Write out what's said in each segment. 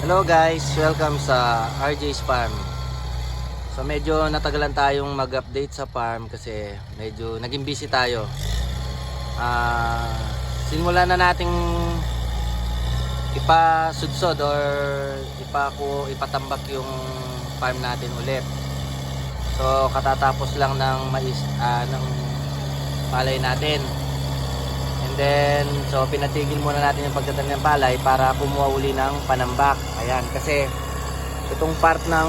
Hello guys, welcome sa RJ's Farm. So medyo natagalan tayong mag-update sa farm kasi medyo naging busy tayo. Simulan na nating ipasudsod or ipatambak yung farm natin ulit. So katatapos lang ng ng palay natin. And then, so pinatigil muna natin yung pagtatanim ng palay para kumuha uli ng panambak. Ayan, kasi itong part ng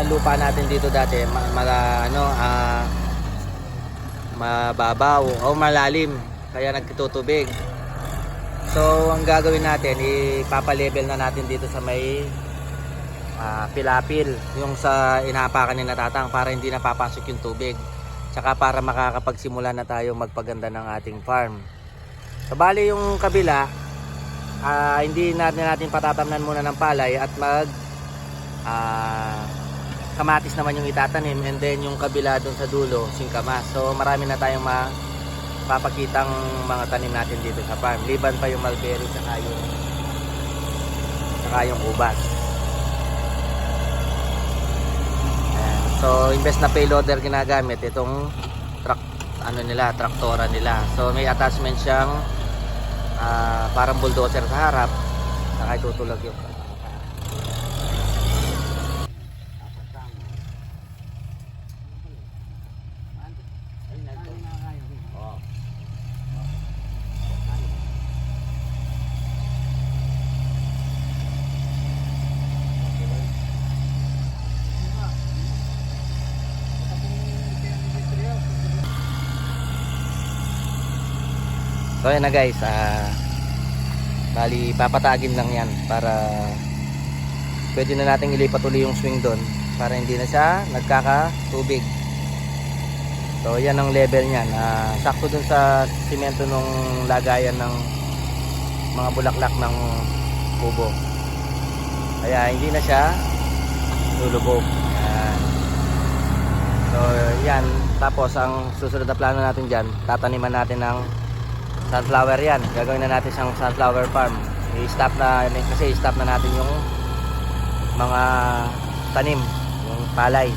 lupa natin dito dati, mababaw o malalim, kaya nagtutubig. So, ang gagawin natin, ipapalevel na natin dito sa may pilapil, yung sa inahapakan ni Natatang para hindi napapasok yung tubig. Tsaka para makakapagsimula na tayo magpaganda ng ating farm. So bali yung kabila, hindi natin patatamnan muna ng palay at kamatis naman yung itatanim, and then yung kabila dun sa dulo, singkamas. So marami na tayong mapapakitang mga tanim natin dito sa farm. Liban pa yung mulberry tsaka yung ubas. So imbes na payloader ginagamit, itong traktora nila. So may attachment siyang parang bulldozer sa harap, saka itutulog yung So ayan na guys, bali papatagin lang yan para pwede na natin ilipat uli yung swing doon para hindi na siya nagkakatubig. So yan ang level niyan, sakto dun sa simento nung lagayan ng mga bulaklak ng kubo, kaya hindi na siya lulubog. Yan. So yan, tapos ang susunod na plano natin dyan, tataniman natin ng sunflower. Yan, gagawin na natin siyang sunflower farm. I-stop na natin yung mga tanim, yung palay,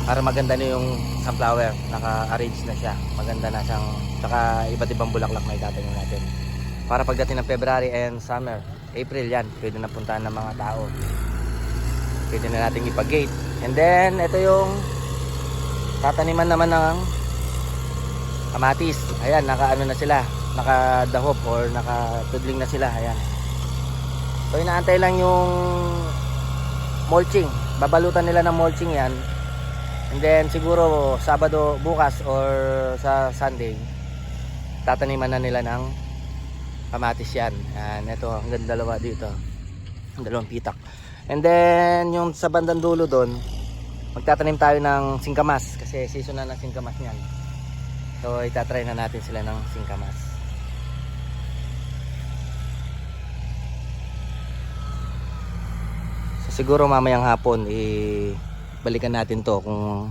para maganda na yung sunflower. Naka-arrange na siya, maganda na siyang, saka iba't ibang bulaklak na itatanim natin para pagdating ng February and summer, April, yan pwede na puntahan ng mga tao, pwede na natin ipag-gate. And then ito yung tataniman naman ng kamatis. Ayan, nakaano na sila, nakadahop or nakatudling na sila. Ayan. So inaantay lang yung mulching. Babalutan nila ng mulching yan. And then siguro Sabado bukas or sa Sunday, tataniman na nila ng kamatis yan. Ayan, ito hanggang dalawa dito. Dalawang pitak. And then yung sa bandang dulo doon, magtatanim tayo ng singkamas kasi season na ng singkamas niyan. So itatry na natin sila ng singkamas. So siguro mamayang hapon balikan natin to kung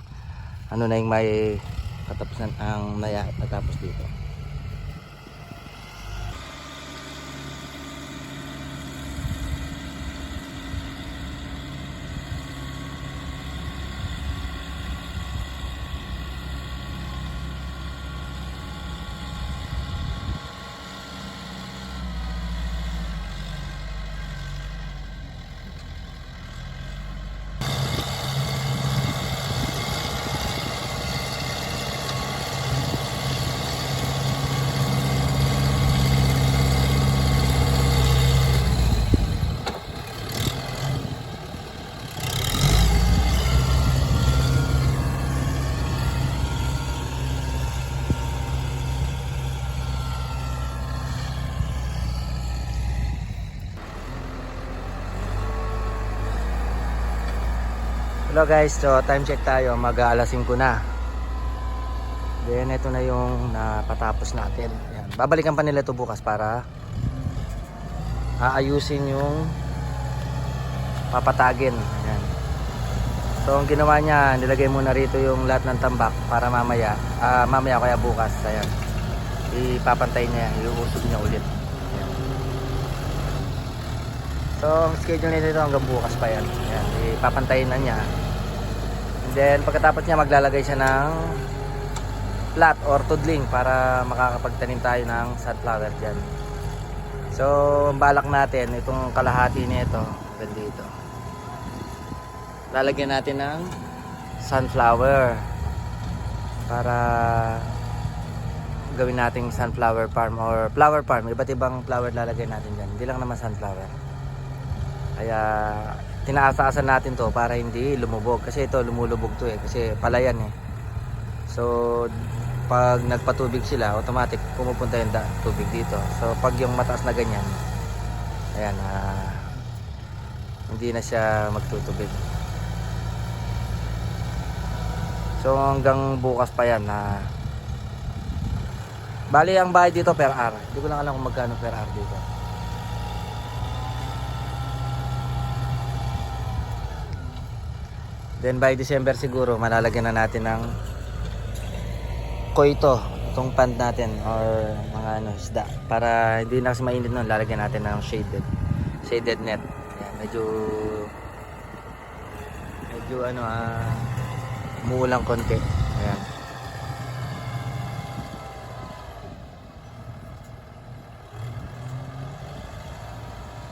ano na yung may katapusan ang natapos dito. Hello guys, so time check tayo, mag-alas 5 na. Then ito na yung napatapos natin. Ayan. Babalikan pa nila ito bukas para aayusin yung papatagin. Ayan. So ang ginawa niya, nilagay muna rito yung lahat ng tambak para mamaya kaya bukas, ayan, ipapantay niya, iuusog niya ulit. Ayan. So ang schedule nito hanggang bukas pa yan. Ayan, ipapantayin na niya. And then pagkatapos niya maglalagay siya ng plat or tudling para makakapagtanim tayo ng sunflower dyan. So ang balak natin, itong kalahati nito dito, lalagyan natin ng sunflower para gawin nating sunflower farm or flower farm. Iba't ibang flower lalagay natin dyan, hindi lang naman sunflower. Kaya tinaasa-asan natin to para hindi lumubog, kasi ito lumulubog to kasi palayan So pag nagpatubig sila, automatic pumupunta yung tubig dito. So pag yung mataas na ganyan, ayan, hindi na siya magtutubig. So hanggang bukas pa yan. Bali ang bayad dito per hour. Hindi ko lang alam kung magkano per hour dito. Then by December siguro malalagyan na natin ng koito itong pond natin or mga isda, para hindi na kasi mainit nun. Lalagyan natin ng shaded net. Ayan, medyo umuulang konti. Ayan.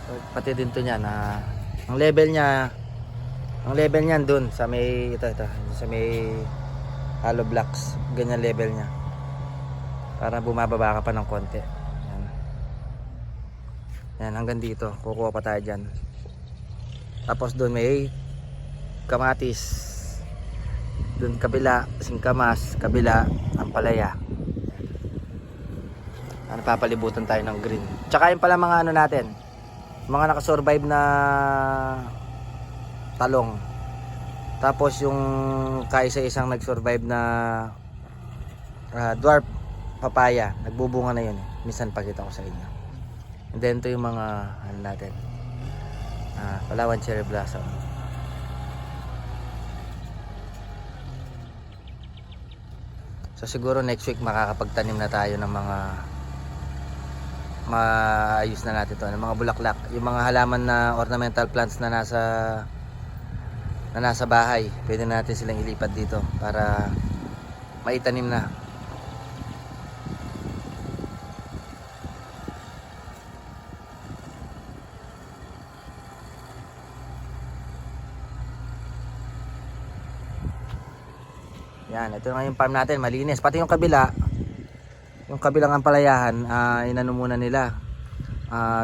So, pati din to niyan ang level niyan dun sa may sa may hollow blocks, ganyan level niya, para bumababa ka pa ng konti. Yan hanggang dito, kukuha pa tayo dyan. Tapos doon may kamatis, doon kabila singkamas, kabila ampalaya. Papalibutan tayo ng green. Tsaka yung pala mga natin, mga nakasurvive na talong. Tapos yung kaisa-isang nag-survive na dwarf papaya, nagbubunga na yun. Minsan pakita ko sa inyo. And then ito yung mga natin, Palawan cherry blossom. So siguro next week makakapagtanim na tayo ng mga maayos na natin to, ng mga bulaklak, yung mga halaman na ornamental plants na nasa bahay. Pwede natin silang ilipat dito para maitanim na. Yan, ito nga yung farm natin, malinis. Pati yung kabilang ampalayahan, inano muna nila,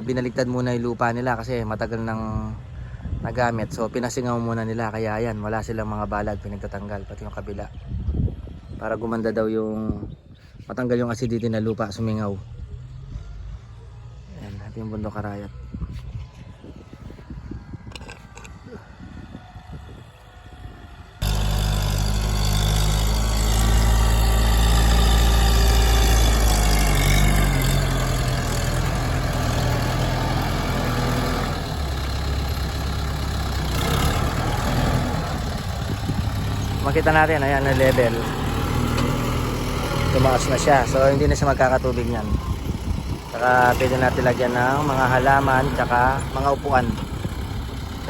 binaligtad muna yung lupa nila kasi matagal nang nagamit. So pinasingaw muna nila, kaya ayan, wala silang mga balag, pinagtatanggal. Pati yung kabila, para gumanda daw yung, matanggal yung acidity na lupa, sumingaw. Ayan, ito yung bundok karayat. Makita natin, ayan na level, tumaas na siya, so hindi na siya magkakatubig niyan. Saka pwede natin lagyan ng mga halaman tsaka mga upuan.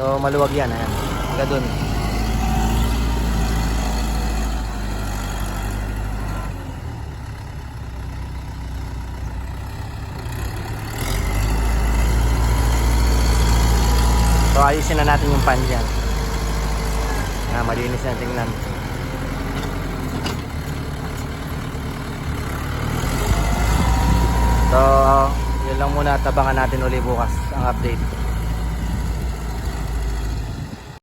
So maluwag yan, ayan, hanggang dun. So ayusin na natin yung pan dyan. Malinis na tingnan. So yun lang muna, tabangan natin uli bukas ang update.